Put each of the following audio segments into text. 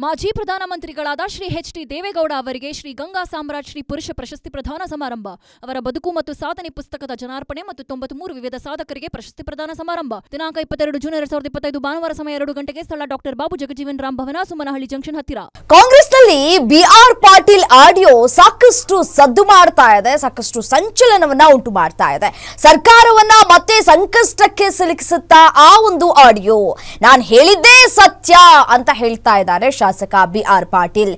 ಮಾಜಿ ಪ್ರಧಾನಮಂತ್ರಿಗಳಾದ ಶ್ರೀ ಎಚ್.ಡಿ. ದೇವೇಗೌಡ ಅವರಿಗೆ ಶ್ರೀ ಗಂಗಾ ಸಾಮ್ರಾಟ್ ಶ್ರೀ ಪುರುಷ ಪ್ರಶಸ್ತಿ ಪ್ರದಾನ ಸಮಾರಂಭ. ಅವರ ಬದುಕು ಮತ್ತು ಸಾಧನೆ ಪುಸ್ತಕದ ಜನಾರ್ಪಣೆ ಮತ್ತು 93 ವಿವಿಧ ಸಾಧಕರಿಗೆ ಪ್ರಶಸ್ತಿ ಪ್ರದಾನ ಸಮಾರಂಭ ದಿನಾಂಕ 22 ಜೂನ್ 2025 ಭಾನುವಾರ ಸಮಯ 2 ಗಂಟೆಗೆ ಸ್ಥಳ ಡಾಕ್ಟರ್ ಬಾಬು ಜಗಜೀವನ್ ರಾಮ್ ಭವನ, ಸುಮನಹಳ್ಳಿ ಜಂಕ್ಷನ್ ಹತ್ತಿರ. ಕಾಂಗ್ರೆಸ್ನಲ್ಲಿ ಬಿ.ಆರ್. ಪಾಟೀಲ್ ಆಡಿಯೋ ಸಾಕಷ್ಟು ಸದ್ದು ಮಾಡ್ತಾ ಇದೆ, ಸಾಕಷ್ಟು ಸಂಚಲನವನ್ನ ಉಂಟು ಮಾಡ್ತಾ ಇದೆ. ಸರ್ಕಾರವನ್ನ ಮತ್ತೆ ಸಂಕಷ್ಟಕ್ಕೆ ಸಿಲುಕಿಸುತ್ತಾ ಆ ಒಂದು ಆಡಿಯೋ. ನಾನು ಹೇಳಿದ್ದೇ ಸತ್ಯ ಅಂತ ಹೇಳ್ತಾ ಇದ್ದಾರೆ ಶಾಸಕ ಬಿ.ಆರ್. ಪಾಟೀಲ್.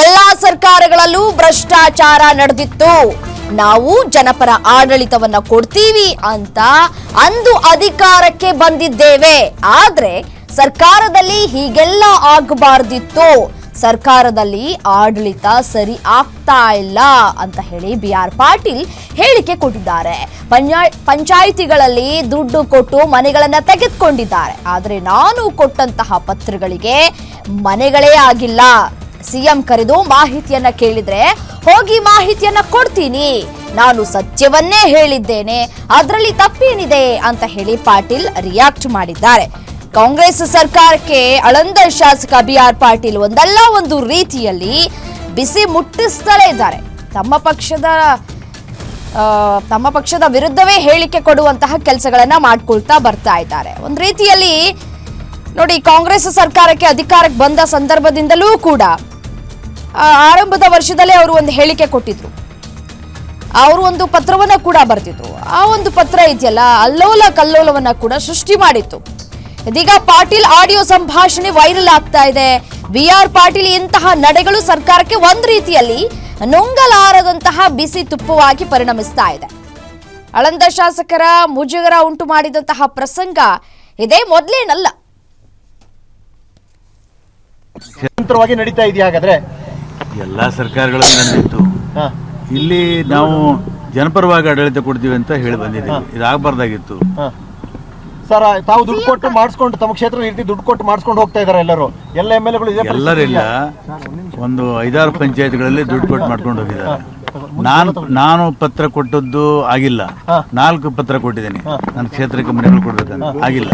ಎಲ್ಲಾ ಸರ್ಕಾರಗಳಲ್ಲೂ ಭ್ರಷ್ಟಾಚಾರ ನಡೆದಿತ್ತು, ನಾವು ಜನಪರ ಆಡಳಿತವನ್ನ ಕೊಡ್ತೀವಿ ಅಂತ ಅಂದು ಅಧಿಕಾರಕ್ಕೆ ಬಂದಿದ್ದೇವೆ. ಆದ್ರೆ ಸರ್ಕಾರದಲ್ಲಿ ಹೀಗೆಲ್ಲ ಆಗಬಾರ್ದಿತ್ತು, ಸರ್ಕಾರದಲ್ಲಿ ಆಡಳಿತ ಸರಿ ಆಗ್ತಾ ಇಲ್ಲ ಅಂತ ಹೇಳಿ ಬಿ.ಆರ್. ಪಾಟೀಲ್ ಹೇಳಿಕೆ ಕೊಟ್ಟಿದ್ದಾರೆ. ಪಂಚಾಯಿತಿಗಳಲ್ಲಿ ದುಡ್ಡು ಕೊಟ್ಟು ಮನೆಗಳನ್ನ ತೆಗೆದುಕೊಂಡಿದ್ದಾರೆ, ಆದರೆ ನಾನು ಕೊಟ್ಟಂತಹ ಪತ್ರಗಳಿಗೆ ಮನೆಗಳೇ ಆಗಿಲ್ಲ. ಸಿಎಂ ಕರೆದು ಮಾಹಿತಿಯನ್ನ ಕೇಳಿದ್ರೆ ಹೋಗಿ ಮಾಹಿತಿಯನ್ನ ಕೊಡ್ತೀನಿ, ನಾನು ಸತ್ಯವನ್ನೇ ಹೇಳಿದ್ದೇನೆ, ಅದರಲ್ಲಿ ತಪ್ಪೇನಿದೆ ಅಂತ ಹೇಳಿ ಪಾಟೀಲ್ ರಿಯಾಕ್ಟ್ ಮಾಡಿದ್ದಾರೆ. ಕಾಂಗ್ರೆಸ್ ಸರ್ಕಾರಕ್ಕೆ ಆಳಂದ ಶಾಸಕ ಬಿ.ಆರ್. ಪಾಟೀಲ್ ಒಂದಲ್ಲ ಒಂದು ರೀತಿಯಲ್ಲಿ ಬಿಸಿ ಮುಟ್ಟಿಸ್ತಲೇ ಇದ್ದಾರೆ. ತಮ್ಮ ಪಕ್ಷದ ವಿರುದ್ಧವೇ ಹೇಳಿಕೆ ಕೊಡುವಂತಹ ಕೆಲಸಗಳನ್ನ ಮಾಡ್ಕೊಳ್ತಾ ಬರ್ತಾ ಇದ್ದಾರೆ. ಒಂದು ರೀತಿಯಲ್ಲಿ ನೋಡಿ, ಕಾಂಗ್ರೆಸ್ ಸರ್ಕಾರಕ್ಕೆ ಅಧಿಕಾರಕ್ಕೆ ಬಂದ ಸಂದರ್ಭದಿಂದಲೂ ಕೂಡ ಆರಂಭದ ವರ್ಷದಲ್ಲೇ ಅವರು ಒಂದು ಹೇಳಿಕೆ ಕೊಟ್ಟಿದ್ರು, ಅವರು ಒಂದು ಪತ್ರವನ್ನ ಕೂಡ ಬರ್ತಿದ್ರು. ಆ ಒಂದು ಪತ್ರ ಇದೆಯಲ್ಲ, ಅಲ್ಲೋಲ ಕಲ್ಲೋಲವನ್ನ ಕೂಡ ಸೃಷ್ಟಿ ಮಾಡಿತ್ತು. ಇದೀಗ ಪಾಟೀಲ್ ಆಡಿಯೋ ಸಂಭಾಷಣೆ ವೈರಲ್ ಆಗ್ತಾ ಇದೆ. ಬಿ.ಆರ್. ಪಾಟೀಲ್ ಇಂತಹ ನಡೆಗಳು ಸರ್ಕಾರಕ್ಕೆ ಒಂದು ರೀತಿಯಲ್ಲಿ ನುಂಗಲಾರದಂತಹ ಬಿಸಿ ತುಪ್ಪವಾಗಿ ಪರಿಣಮಿಸ್ತಾ ಇದೆ. ಆಳಂದ ಶಾಸಕರ ಮುಜುಗರ ಉಂಟು ಮಾಡಿದಂತಹ ಪ್ರಸಂಗ ಇದೇ ಮೊದಲೇನಲ್ಲ. ನಿರಂತರವಾಗಿ ನಡೀತಾ ಇದೆಯಾ? ಹಾಗಾದ್ರೆ ಎಲ್ಲಾ ಸರ್ಕಾರಗಳಲ್ಲಿ ನಡೆದಿತ್ತು. ಇಲ್ಲಿ ನಾವು ಜನಪರವಾಗಿ ಆಡಳಿತ ಕೊಡ್ತೀವಿ ಅಂತ ಹೇಳಿ ಬಂದಿದ್ದೀವಿ. ಇದಾಗಬಾರ್ದಾಗಿತ್ತು ಸರ್. ತಾವು ದುಡ್ಡು ಕೊಟ್ಟು ಮಾಡಿಸ್ಕೊಂಡು ತಮ್ಮ ಕ್ಷೇತ್ರ ರೀತಿ ದುಡ್ಡು ಕೊಟ್ಟು ಮಾಡಿಸ್ಕೊಂಡು ಹೋಗ್ತಾ ಇದಾರೆ ಎಲ್ಲರೂ, ಎಲ್ಲ ಎಮ್.ಎಲ್.ಎಗಳು. ಎಲ್ಲರಿಲ್ಲ, ಒಂದು 5-6 ಪಂಚಾಯತ್ಗಳಲ್ಲಿ ದುಡ್ಡು ಕೊಟ್ಟು ಮಾಡ್ಕೊಂಡು ಹೋಗಿದ್ದಾರೆ. ನಾನು ಪತ್ರ ಕೊಟ್ಟದ್ದು ಆಗಿಲ್ಲ, 4 ಪತ್ರ ಕೊಟ್ಟಿದ್ದೀನಿ ನನ್ನ ಕ್ಷೇತ್ರಕ್ಕೆ ಮನೆಗಳು ಕೊಡ್ಬೇಕಂತ, ಆಗಿಲ್ಲ.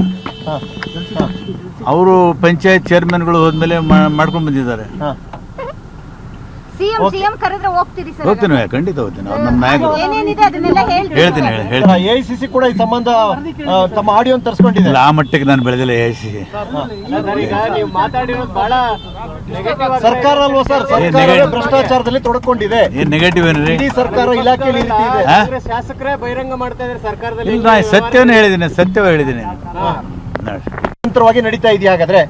ಅವರು ಪಂಚಾಯತ್ ಚೇರ್ಮನ್ಗಳು ಹೋದ್ಮೇಲೆ ಮಾಡ್ಕೊಂಡು ಬಂದಿದ್ದಾರೆ. ಹೋಗ್ತೀನಿ, ಖಂಡಿತ ಹೋಗ್ತೀನಿ. ಅವ್ರು ನಮ್ಮ ನಾಯಕರು, ಹೇಳ್ತೀನಿ. ಎಐಸಿಸಿ ಕೂಡ ಈ ಸಂಬಂಧ ತಮ್ಮ ಆಡಿಯೋ ತರಿಸ್ಕೊಂಡಿಲ್ಲ. ಆ ಮಟ್ಟಿಗೆ ನಾನು ಬೆಳೆದಿಲ್ಲ ಎಐಸಿಸಿ. ಸರ್ಕಾರ ಅಲ್ವಾ ಸರ್, ಭ್ರಷ್ಟಾಚಾರದಲ್ಲಿ ತೊಡಕೊಂಡಿದೆ. ಏನ್ ನೆಗೆಟಿವ್ ಏನ್ರಿ? ಸರ್ಕಾರ ಇಲಾಖೆಯಲ್ಲಿ ಶಾಸಕರೇ ಬಹಿರಂಗ ಮಾಡ್ತಾ ಇದ್ದಾರೆ ಸರ್ಕಾರದಲ್ಲಿ. ಇಲ್ಲ, ಸತ್ಯವನ್ನೇ ಹೇಳಿದ್ದೀನಿ, ಸತ್ಯವೇ ಹೇಳಿದ್ದೀನಿ. ನಿರಂತರವಾಗಿ ನಡೀತಾ ಇದೆಯಾ? ಹಾಗಾದ್ರೆ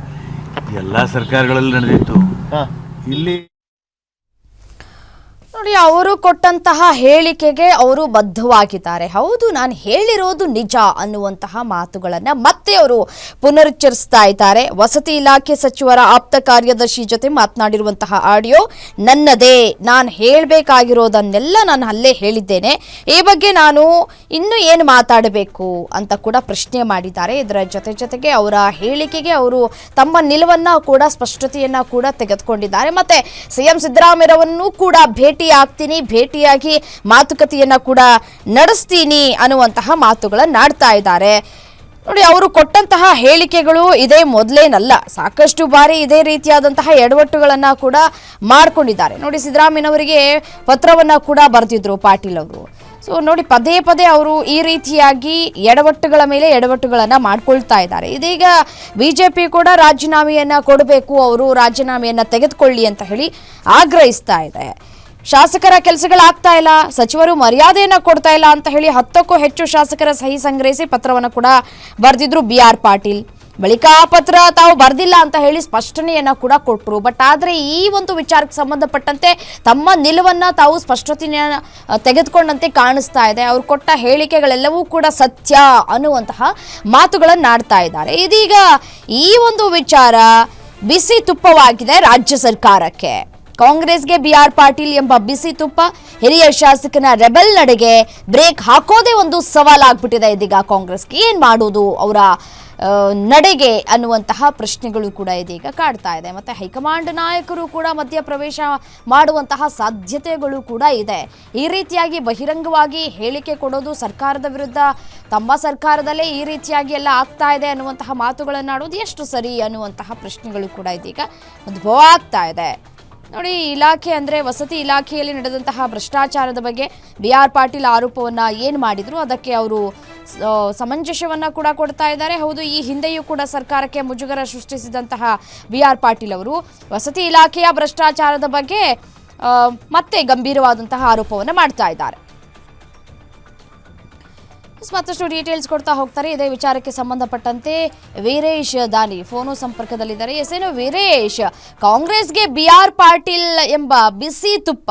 ಎಲ್ಲಾ ಸರ್ಕಾರಗಳಲ್ಲಿ ನಡೆದಿತ್ತು. ಇಲ್ಲಿ ನೋಡಿ, ಅವರು ಕೊಟ್ಟಂತಹ ಹೇಳಿಕೆಗೆ ಅವರು ಬದ್ಧವಾಗಿದ್ದಾರೆ. ಹೌದು, ನಾನು ಹೇಳಿರೋದು ನಿಜ ಅನ್ನುವಂತಹ ಮಾತುಗಳನ್ನ ಮತ್ತೆ ಅವರು ಪುನರುಚ್ಚರಿಸ್ತಾ ಇದ್ದಾರೆ. ವಸತಿ ಇಲಾಖೆ ಸಚಿವರ ಆಪ್ತ ಕಾರ್ಯದರ್ಶಿ ಜೊತೆ ಮಾತನಾಡಿರುವಂತಹ ಆಡಿಯೋ ನನ್ನದೇ, ನಾನು ಹೇಳಬೇಕಾಗಿರೋದನ್ನೆಲ್ಲ ನಾನು ಅಲ್ಲೇ ಹೇಳಿದ್ದೇನೆ, ಈ ಬಗ್ಗೆ ನಾನು ಇನ್ನೂ ಏನು ಮಾತಾಡಬೇಕು ಅಂತ ಕೂಡ ಪ್ರಶ್ನೆ ಮಾಡಿದ್ದಾರೆ. ಇದರ ಜೊತೆಗೆ ಅವರ ಹೇಳಿಕೆಗೆ ಅವರು ತಮ್ಮ ನಿಲುವನ್ನ ಕೂಡ ಸ್ಪಷ್ಟತೆಯನ್ನ ಕೂಡ ತೆಗೆದುಕೊಂಡಿದ್ದಾರೆ. ಮತ್ತೆ ಸಿಎಂ ಸಿದ್ದರಾಮಯ್ಯರನ್ನು ಕೂಡ ಭೇಟಿಯಾಗಿ ಮಾತುಕತೆಯನ್ನ ಕೂಡ ನಡೆಸ್ತೀನಿ ಅನ್ನುವಂತಹ ಮಾತುಗಳನ್ನ ಆಡ್ತಾ ಇದ್ದಾರೆ. ನೋಡಿ, ಅವರು ಕೊಟ್ಟಂತಹ ಹೇಳಿಕೆಗಳು ಇದೇ ಮೊದಲೇನಲ್ಲ, ಸಾಕಷ್ಟು ಬಾರಿ ಇದೇ ರೀತಿಯಾದಂತಹ ಎಡವಟ್ಟುಗಳನ್ನ ಕೂಡ ಮಾಡ್ಕೊಂಡಿದ್ದಾರೆ. ನೋಡಿ, ಸಿದ್ದರಾಮಯ್ಯನವರಿಗೆ ಪತ್ರವನ್ನ ಕೂಡ ಬರೆದಿದ್ರು ಪಾಟೀಲ್ ಅವರು. ಸೊ ನೋಡಿ, ಪದೇ ಅವರು ಈ ರೀತಿಯಾಗಿ ಎಡವಟ್ಟುಗಳ ಮೇಲೆ ಎಡವಟ್ಟುಗಳನ್ನ ಮಾಡ್ಕೊಳ್ತಾ ಇದ್ದಾರೆ. ಇದೀಗ ಬಿಜೆಪಿ ಕೂಡ ರಾಜೀನಾಮೆಯನ್ನ ಕೊಡಬೇಕು, ಅವರು ರಾಜೀನಾಮೆಯನ್ನ ತೆಗೆದುಕೊಳ್ಳಿ ಅಂತ ಹೇಳಿ ಆಗ್ರಹಿಸ್ತಾ ಇದೆ. ಶಾಸಕರ ಕೆಲಸಗಳಾಗ್ತಾ ಇಲ್ಲ, ಸಚಿವರು ಮರ್ಯಾದೆಯನ್ನ ಕೊಡ್ತಾ ಇಲ್ಲ ಅಂತ ಹೇಳಿ 10ಕ್ಕೂ ಹೆಚ್ಚು ಶಾಸಕರ ಸಹಿ ಸಂಗ್ರಹಿಸಿ ಪತ್ರವನ್ನು ಕೂಡ ಬರೆದಿದ್ರು ಬಿ.ಆರ್. ಪಾಟೀಲ್. ಬಳಿಕ ಆ ಪತ್ರ ತಾವು ಬರ್ದಿಲ್ಲ ಅಂತ ಹೇಳಿ ಸ್ಪಷ್ಟನೆಯನ್ನ ಕೂಡ ಕೊಟ್ಟರು. ಬಟ್ ಆದ್ರೆ ಈ ಒಂದು ವಿಚಾರಕ್ಕೆ ಸಂಬಂಧಪಟ್ಟಂತೆ ತಮ್ಮ ನಿಲುವನ್ನ ತಾವು ಸ್ಪಷ್ಟತೆಯನ್ನ ತೆಗೆದುಕೊಂಡಂತೆ ಕಾಣಿಸ್ತಾ ಇದೆ. ಅವ್ರು ಕೊಟ್ಟ ಹೇಳಿಕೆಗಳೆಲ್ಲವೂ ಕೂಡ ಸತ್ಯ ಅನ್ನುವಂತಹ ಮಾತುಗಳನ್ನ ಆಡ್ತಾ ಇದ್ದಾರೆ. ಇದೀಗ ಈ ಒಂದು ವಿಚಾರ ಬಿಸಿ ತುಪ್ಪವಾಗಿದೆ ರಾಜ್ಯ ಸರ್ಕಾರಕ್ಕೆ. ಕಾಂಗ್ರೆಸ್ಗೆ ಬಿ.ಆರ್. ಪಾಟೀಲ್ ಎಂಬ ಬಿಸಿ ತುಪ್ಪ, ಹಿರಿಯ ಶಾಸಕನ ರೆಬೆಲ್ ನಡೆಗೆ ಬ್ರೇಕ್ ಹಾಕೋದೇ ಒಂದು ಸವಾಲಾಗ್ಬಿಟ್ಟಿದೆ. ಇದೀಗ ಕಾಂಗ್ರೆಸ್ಗೆ ಏನ್ ಮಾಡೋದು, ಅವರ ನಡೆಗೆ ಅನ್ನುವಂತಹ ಪ್ರಶ್ನೆಗಳು ಕೂಡ ಇದೀಗ ಕಾಡ್ತಾ ಇದೆ. ಮತ್ತೆ ಹೈಕಮಾಂಡ್ ನಾಯಕರು ಕೂಡ ಮಧ್ಯಪ್ರವೇಶ ಮಾಡುವಂತಹ ಸಾಧ್ಯತೆಗಳು ಕೂಡ ಇದೆ. ಈ ರೀತಿಯಾಗಿ ಬಹಿರಂಗವಾಗಿ ಹೇಳಿಕೆ ಕೊಡೋದು ಸರ್ಕಾರದ ವಿರುದ್ಧ, ತಮ್ಮ ಸರ್ಕಾರದಲ್ಲೇ ಈ ರೀತಿಯಾಗಿ ಎಲ್ಲ ಆಗ್ತಾ ಇದೆ ಅನ್ನುವಂತಹ ಮಾತುಗಳನ್ನಾಡೋದು ಎಷ್ಟು ಸರಿ ಅನ್ನುವಂತಹ ಪ್ರಶ್ನೆಗಳು ಕೂಡ ಇದೀಗ ಉದ್ಭವ ಆಗ್ತಾ ಇದೆ. ನೋಡಿ, ಇಲಾಖೆ ಅಂದರೆ ವಸತಿ ಇಲಾಖೆಯಲ್ಲಿ ನಡೆದಂತಹ ಭ್ರಷ್ಟಾಚಾರದ ಬಗ್ಗೆ BR ಪಾಟೀಲ್ ಆರೋಪವನ್ನು ಏನು ಮಾಡಿದ್ರು ಅದಕ್ಕೆ ಅವರು ಸಮಂಜಸವನ್ನು ಕೂಡ ಕೊಡ್ತಾ ಇದ್ದಾರೆ. ಹೌದು, ಈ ಹಿಂದೆಯೂ ಕೂಡ ಸರ್ಕಾರಕ್ಕೆ ಮುಜುಗರ ಸೃಷ್ಟಿಸಿದಂತಹ BR ಪಾಟೀಲ್ ಅವರು ವಸತಿ ಇಲಾಖೆಯ ಭ್ರಷ್ಟಾಚಾರದ ಬಗ್ಗೆ ಮತ್ತೆ ಗಂಭೀರವಾದಂತಹ ಆರೋಪವನ್ನು ಮಾಡ್ತಾ ಇದ್ದಾರೆ. ಮತ್ತಷ್ಟು ಡೀಟೇಲ್ಸ್ ಕೊಡ್ತಾ ಹೋಗ್ತಾರೆ. ಇದೇ ವಿಚಾರಕ್ಕೆ ಸಂಬಂಧಪಟ್ಟಂತೆ ವೀರೇಶ್ ದಾನಿ ಫೋನು ಸಂಪರ್ಕದಲ್ಲಿದ್ದಾರೆ. ಎಸೇನು ವೀರೇಶ್, ಕಾಂಗ್ರೆಸ್ಗೆ BR ಪಾಟೀಲ್ ಎಂಬ ಬಿಸಿ ತುಪ್ಪ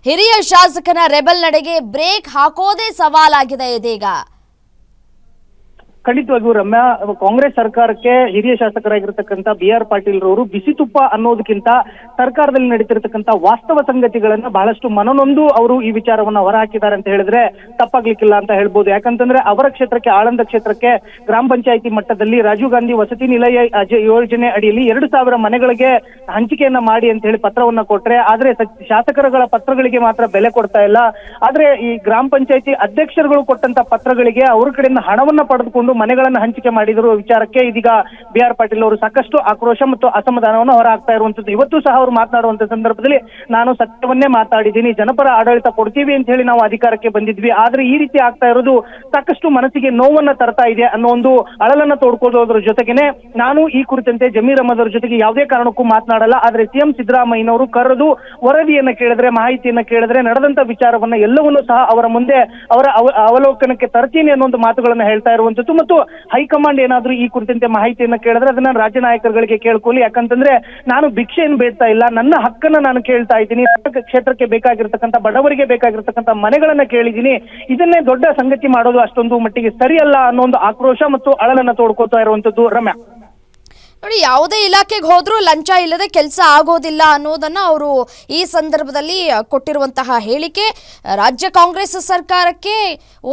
ಹಿರಿಯ ಶಾಸಕನ ರೆಬೆಲ್ ನಡೆಗೆ ಬ್ರೇಕ್ ಹಾಕೋದೇ ಸವಾಲಾಗಿದೆ ಇದೀಗ. ಖಂಡಿತವಾಗಿಯೂ ರಮ್ಯಾ, ಕಾಂಗ್ರೆಸ್ ಸರ್ಕಾರಕ್ಕೆ ಹಿರಿಯ ಶಾಸಕರಾಗಿರ್ತಕ್ಕಂಥ BR ಪಾಟೀಲ್ ರವರು ಬಿಸಿ ತುಪ್ಪ ಅನ್ನೋದಕ್ಕಿಂತ ಸರ್ಕಾರದಲ್ಲಿ ನಡೀತಿರ್ತಕ್ಕಂಥ ವಾಸ್ತವ ಸಂಗತಿಗಳನ್ನ ಬಹಳಷ್ಟು ಮನನೊಂದು ಅವರು ಈ ವಿಚಾರವನ್ನ ಹೊರಹಾಕಿದ್ದಾರೆ ಅಂತ ಹೇಳಿದ್ರೆ ತಪ್ಪಾಗ್ಲಿಕ್ಕಿಲ್ಲ ಅಂತ ಹೇಳ್ಬೋದು. ಯಾಕಂತಂದ್ರೆ ಅವರ ಕ್ಷೇತ್ರಕ್ಕೆ, ಆಳಂದ ಕ್ಷೇತ್ರಕ್ಕೆ ಗ್ರಾಮ ಪಂಚಾಯಿತಿ ಮಟ್ಟದಲ್ಲಿ ರಾಜೀವ್ ಗಾಂಧಿ ವಸತಿ ನಿಲಯ ಯೋಜನೆ ಅಡಿಯಲ್ಲಿ 2,000 ಮನೆಗಳಿಗೆ ಹಂಚಿಕೆಯನ್ನ ಮಾಡಿ ಅಂತ ಹೇಳಿ ಪತ್ರವನ್ನ ಕೊಟ್ರೆ, ಆದ್ರೆ ಶಾಸಕರುಗಳ ಪತ್ರಗಳಿಗೆ ಮಾತ್ರ ಬೆಲೆ ಕೊಡ್ತಾ ಇಲ್ಲ. ಆದ್ರೆ ಈ ಗ್ರಾಮ ಪಂಚಾಯಿತಿ ಅಧ್ಯಕ್ಷರುಗಳು ಕೊಟ್ಟಂತ ಪತ್ರಗಳಿಗೆ ಅವ್ರ ಕಡೆಯಿಂದ ಹಣವನ್ನ ಪಡೆದುಕೊಂಡು ಮನೆಗಳನ್ನ ಹಂಚಿಕೆ ಮಾಡಿರುವ ವಿಚಾರಕ್ಕೆ ಇದೀಗ BR ಪಾಟೀಲ್ ಅವರು ಸಾಕಷ್ಟು ಆಕ್ರೋಶ ಮತ್ತು ಅಸಮಾಧಾನವನ್ನು ಹೊರಹಾಕ್ತಾ ಇರುವಂತದ್ದು. ಇವತ್ತು ಸಹ ಅವರು ಮಾತನಾಡುವಂತ ಸಂದರ್ಭದಲ್ಲಿ ನಾನು ಸತ್ಯವನ್ನೇ ಮಾತಾಡಿದ್ದೀನಿ, ಜನಪರ ಆಡಳಿತ ಕೊಡ್ತೀವಿ ಅಂತ ಹೇಳಿ ನಾವು ಅಧಿಕಾರಕ್ಕೆ ಬಂದಿದ್ವಿ, ಆದ್ರೆ ಈ ರೀತಿ ಆಗ್ತಾ ಇರೋದು ಸಾಕಷ್ಟು ಮನಸ್ಸಿಗೆ ನೋವನ್ನ ತರ್ತಾ ಇದೆ ಅನ್ನೋ ಒಂದು ಅಳಲನ್ನ ತೋಡ್ಕೊಳ್ಳೋದ್ರ ಜೊತೆಗೇನೆ ನಾನು ಈ ಕುರಿತಂತೆ ಜಮೀರ್ ಅಹಮದ್ ಅವರ ಜೊತೆಗೆ ಯಾವುದೇ ಕಾರಣಕ್ಕೂ ಮಾತನಾಡಲ್ಲ. ಆದ್ರೆ CM ಸಿದ್ದರಾಮಯ್ಯನವರು ಕರೆದು ವರದಿಯನ್ನ ಕೇಳಿದ್ರೆ, ಮಾಹಿತಿಯನ್ನ ಕೇಳಿದ್ರೆ, ನಡೆದಂತ ವಿಚಾರವನ್ನ ಎಲ್ಲವನ್ನೂ ಸಹ ಅವರ ಮುಂದೆ ಅವರ ಅವಲೋಕನಕ್ಕೆ ತರ್ತೀನಿ ಅನ್ನೋ ಒಂದು ಮಾತುಗಳನ್ನ ಹೇಳ್ತಾ ಇರುವಂತದ್ದು. ಮತ್ತು ಹೈಕಮಾಂಡ್ ಏನಾದ್ರೂ ಈ ಕುರಿತಂತೆ ಮಾಹಿತಿಯನ್ನ ಕೇಳಿದ್ರೆ ಅದನ್ನ ರಾಜ್ಯ ನಾಯಕರುಗಳಿಗೆ ಕೇಳ್ಕೊಳ್ಳಿ. ಯಾಕಂತಂದ್ರೆ ನಾನು ಭಿಕ್ಷೆಯನ್ನು ಬೇಡ್ತಾ ಇಲ್ಲ, ನನ್ನ ಹಕ್ಕನ್ನ ನಾನು ಕೇಳ್ತಾ ಇದ್ದೀನಿ, ಕ್ಷೇತ್ರಕ್ಕೆ ಬೇಕಾಗಿರ್ತಕ್ಕಂಥ ಬಡವರಿಗೆ ಬೇಕಾಗಿರ್ತಕ್ಕಂಥ ಮನೆಗಳನ್ನ ಕೇಳಿದ್ದೀನಿ. ಇದನ್ನೇ ದೊಡ್ಡ ಸಂಗತಿ ಮಾಡೋದು ಅಷ್ಟೊಂದು ಮಟ್ಟಿಗೆ ಸರಿಯಲ್ಲ ಅನ್ನೋ ಒಂದು ಆಕ್ರೋಶ ಮತ್ತು ಅಳಲನ್ನ ತೋಡ್ಕೋತಾ ಇರುವಂತದ್ದು ರಮ್ಯಾ. ನೋಡಿ, ಯಾವುದೇ ಇಲಾಖೆಗೆ ಹೋದ್ರೂ ಲಂಚ ಇಲ್ಲದೆ ಕೆಲಸ ಆಗೋದಿಲ್ಲ ಅನ್ನೋದನ್ನ ಅವರು ಈ ಸಂದರ್ಭದಲ್ಲಿ ಕೊಟ್ಟಿರುವಂತಹ ಹೇಳಿಕೆ ರಾಜ್ಯ ಕಾಂಗ್ರೆಸ್ ಸರ್ಕಾರಕ್ಕೆ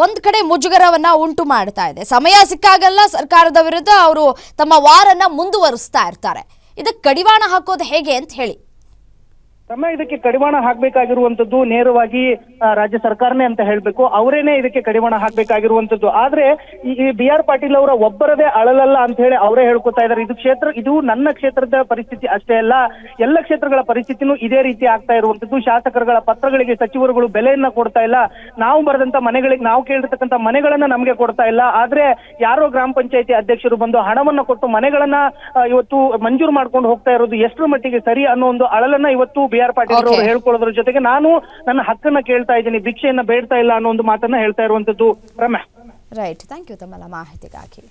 ಒಂದ್ ಕಡೆ ಮುಜುಗರವನ್ನ ಉಂಟು ಮಾಡ್ತಾ ಇದೆ. ಸಮಯ ಸಿಕ್ಕಾಗಲ್ಲ ಸರ್ಕಾರದ ವಿರುದ್ಧ ಅವರು ತಮ್ಮ ವಾರನ್ನ ಮುಂದುವರಿಸ್ತಾ ಇರ್ತಾರೆ. ಇದಕ್ಕೆ ಕಡಿವಾಣ ಹಾಕೋದು ಹೇಗೆ ಅಂತ ಹೇಳಿ. ರಮ್ಯಾ, ಇದಕ್ಕೆ ಕಡಿವಾಣ ಹಾಕ್ಬೇಕಾಗಿರುವಂತದ್ದು ನೇರವಾಗಿ ರಾಜ್ಯ ಸರ್ಕಾರನೇ ಅಂತ ಹೇಳ್ಬೇಕು. ಅವರೇನೆ ಇದಕ್ಕೆ ಕಡಿವಾಣ ಹಾಕ್ಬೇಕಾಗಿರುವಂತದ್ದು. ಆದ್ರೆ ಈ BR ಪಾಟೀಲ್ ಅವರ ಒಬ್ಬರದೇ ಅಳಲಲ್ಲ ಅಂತ ಹೇಳಿ ಅವರೇ ಹೇಳ್ಕೊತಾ ಇದ್ದಾರೆ. ಇದು ನನ್ನ ಕ್ಷೇತ್ರದ ಪರಿಸ್ಥಿತಿ ಅಷ್ಟೇ ಅಲ್ಲ, ಎಲ್ಲ ಕ್ಷೇತ್ರಗಳ ಪರಿಸ್ಥಿತಿನೂ ಇದೇ ರೀತಿ ಆಗ್ತಾ ಇರುವಂತದ್ದು. ಶಾಸಕರುಗಳ ಪತ್ರಗಳಿಗೆ ಸಚಿವರುಗಳು ಬೆಲೆಯನ್ನ ಕೊಡ್ತಾ ಇಲ್ಲ, ನಾವು ಬರೆದಂತ ಮನೆಗಳಿಗೆ ನಾವು ಕೇಳಿರ್ತಕ್ಕಂಥ ಮನೆಗಳನ್ನ ನಮ್ಗೆ ಕೊಡ್ತಾ ಇಲ್ಲ. ಆದ್ರೆ ಯಾರೋ ಗ್ರಾಮ ಪಂಚಾಯತಿ ಅಧ್ಯಕ್ಷರು ಬಂದು ಹಣವನ್ನ ಕೊಟ್ಟು ಮನೆಗಳನ್ನ ಇವತ್ತು ಮಂಜೂರು ಮಾಡ್ಕೊಂಡು ಹೋಗ್ತಾ ಇರೋದು ಎಷ್ಟರ ಮಟ್ಟಿಗೆ ಸರಿ ಅನ್ನೋ ಒಂದು ಅಳಲನ್ನ ಇವತ್ತು BR ಪಾಟೀಲ್ ಅವರು ಹೇಳ್ಕೊಳ್ಳೋದ್ರ ಜೊತೆಗೆ ನಾನು ನನ್ನ ಹಕ್ಕನ್ನ ಕೇಳ್ತಾ ಇದ್ದೀನಿ, ಭಿಕ್ಷೆಯನ್ನ ಬೇಡ್ತಾ ಇಲ್ಲ ಅನ್ನೋ ಒಂದು ಮಾತನ್ನ ಹೇಳ್ತಾ ಇರುವಂತದ್ದು ರಮ್ಯಾ. ರೈಟ್, ಥ್ಯಾಂಕ್ ಯು ತಮ್ಮ ಮಾಹಿತಿಗಾಗಿ.